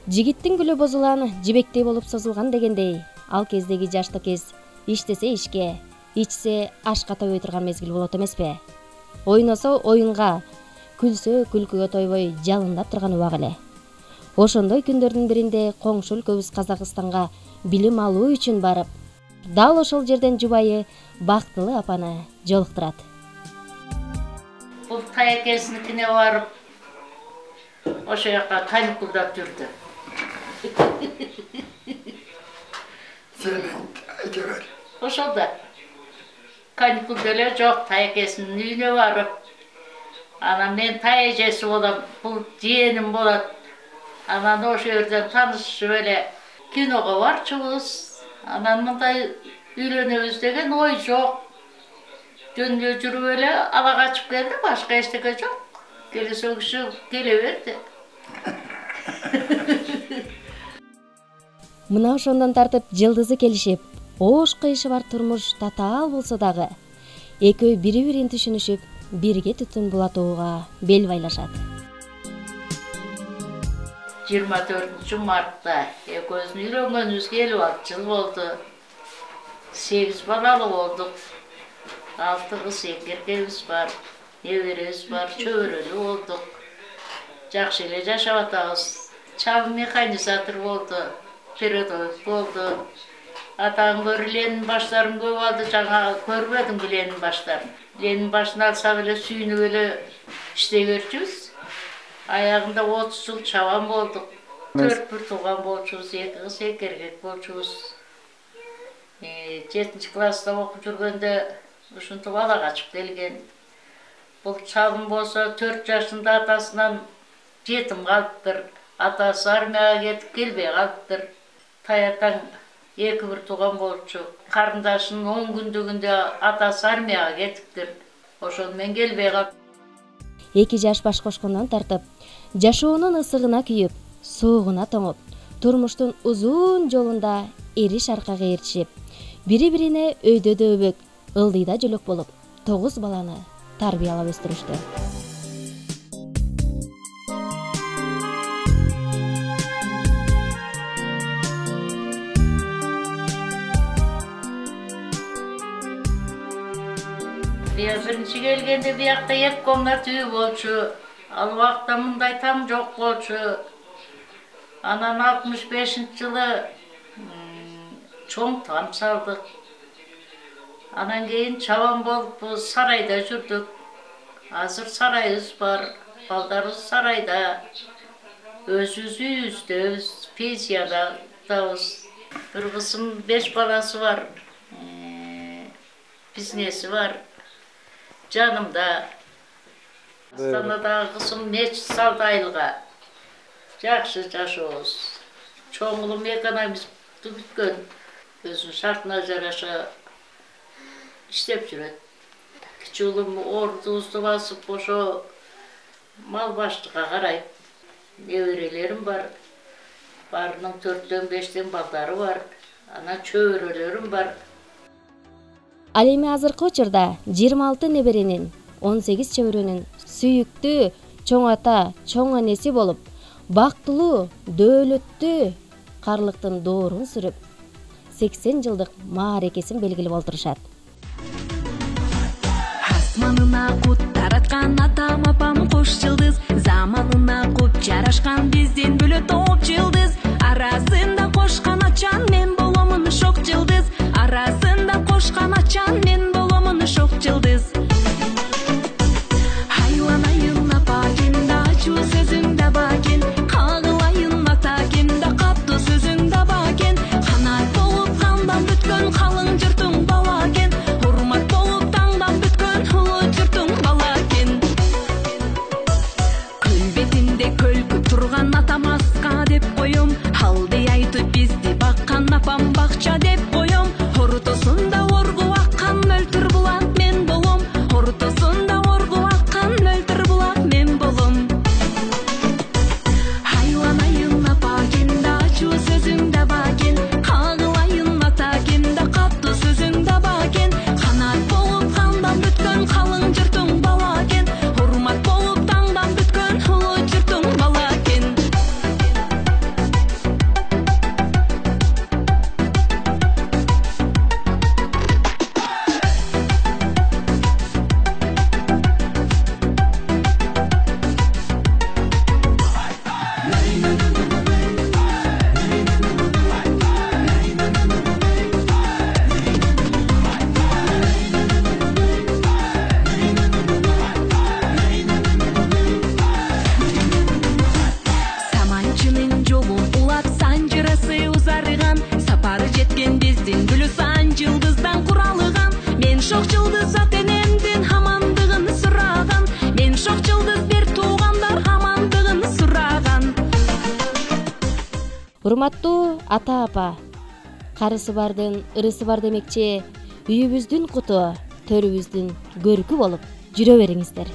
Жигиттин гүлү бозулан жибектей болуп созулган дегендей, ал кездеги жаштык кез иштесе ишке, ичсе ашка тойбой турган мезгил болот эмеспи? Ойносо оюнга, күлсө күлкүгө тойбой жалындап турган убак эле. Ошондой күндөрдүн биринде коңшу өлкөбүз Казакстанга билим алуу үчүн барып, дал ошол жерден жубайы Бактылы апаны жолуктурат. Бул таякесиникине барып, ошо жака каникулдап жүрдү. Ошолда каникулда эле жок, таякесинин үйүнө барып, анан мен тая эжеси болом, бул жиеним болот. Анан ошо жерден таанышып эле киного барчубуз. Анан мындай үйлөнөбүз деген ой жок. Жөнүндө жүрүп эле ала качып келди, башка эчтеке жок. Келсе киши келе берди. Мына ошондон тартып жылдызы келишип, ош кыйышы бар турмуш татаал болсо дагы, экөө бири-бирин түшүнүшүп, бирге түтүн булатууга бел байлашат. 24 мартта экөөбүздүн үйлөнгөнүбүзгө 56 жыл болду. 8 балалы болдук. 6 кыз, 2 эркебиз бар, неберебиз бар, чөбөрөлүү болдук. Жакшы эле жашап атабыз. Чабын механизатор болду, передовик болду. Атаң көрү Ленин баштарын көп алды, жаңа көрбөдүм Ленин баштарын. Ленин башын алсак эле сүйүнүп эле иштей берчүбүз. Аягында 30 жыл чабан болдук. 4 бир тууган болчубуз, 2 кыз, 2 эркек болчубуз. 7 класста окуп жүргөндө ушинтип ала качып келген. Бул чабын болсо 4 жашында атасынан жетим калыптыр. Атасы армияга кетип келбей калыптыр. Таятаң 2 бир тууган болчу. Карындашынын 10 күндүгүндө атасы армияга кетиптир. Ошону мен келбей калып. 2 жаш баш кошкондон тартып, жашоонун ысыгына күйүп, суугуна тоңуп, турмуштун узун жолунда эриш аркага ээрчип, бири-бирине өйдөдө өбөк, ылдыйда жөлөк болуп, 9 баланы тарбиялап өстүрүштү. Биринчи келгенде биякта 2 комната үй болчу. Ал убакта мындай там жок болчу. Анан 65-жылы чоң там салдык. Анан кийин чабан болуп сарайда жүрдүк. Азыр сарайыбыз бар, балдарыбыз сарайда. Өзүбүз үйүбүздөбүз, пенсиядабыз. Бир кызым 5 баласы бар. Бизнеси бар. Жанымда. Астанадагы кызым мечит салды айылга. Жакшы жашообуз. Чоң улум экономистти бүткөн. Өзүнүн шартына жараша иштеп жүрөт. Кичи улум ордубузду басып, ошо мал баштыкка карайт. Неберелерим бар. Барынын 4-төн 5тен балдары бар. Анан чөбөрөлөрүм бар. Ал эми азыркы учурда 26 неберенин, 18 чөбөрөнүн сүйүктүү чоң ата, чоң энеси болуп, бактылуу, дөөлөттүү карлыктын доорун сүрүп, 80 жылдык маарекесин белгилеп олтурушат. Асманына кут тараткан атам апам кош жылдыз, заманына кут жарашкан бизден бөлөт топ жылдыз. Арасында кошкан ачан мен боломун шок жылдыз. Арасында кошкан ачан мен боломун шок жылдыз. Айланайын апакем да ачуу сөзүң да бакен, кагылайын атакем да каптуу сөзүң да бакен. Канат болуп кандан бүткөн калың журтуң бала экен, урмат болуп таңдан бүткөн улуу журтуң бала экен. Көл бетинде көлкүп турган атам аска деп кой Урматтуу ата апа, карысы бардын ырысы бар демекчи, үйүбүздүн куту, төрүбүздүн көркү болуп жүрө бериңиздер.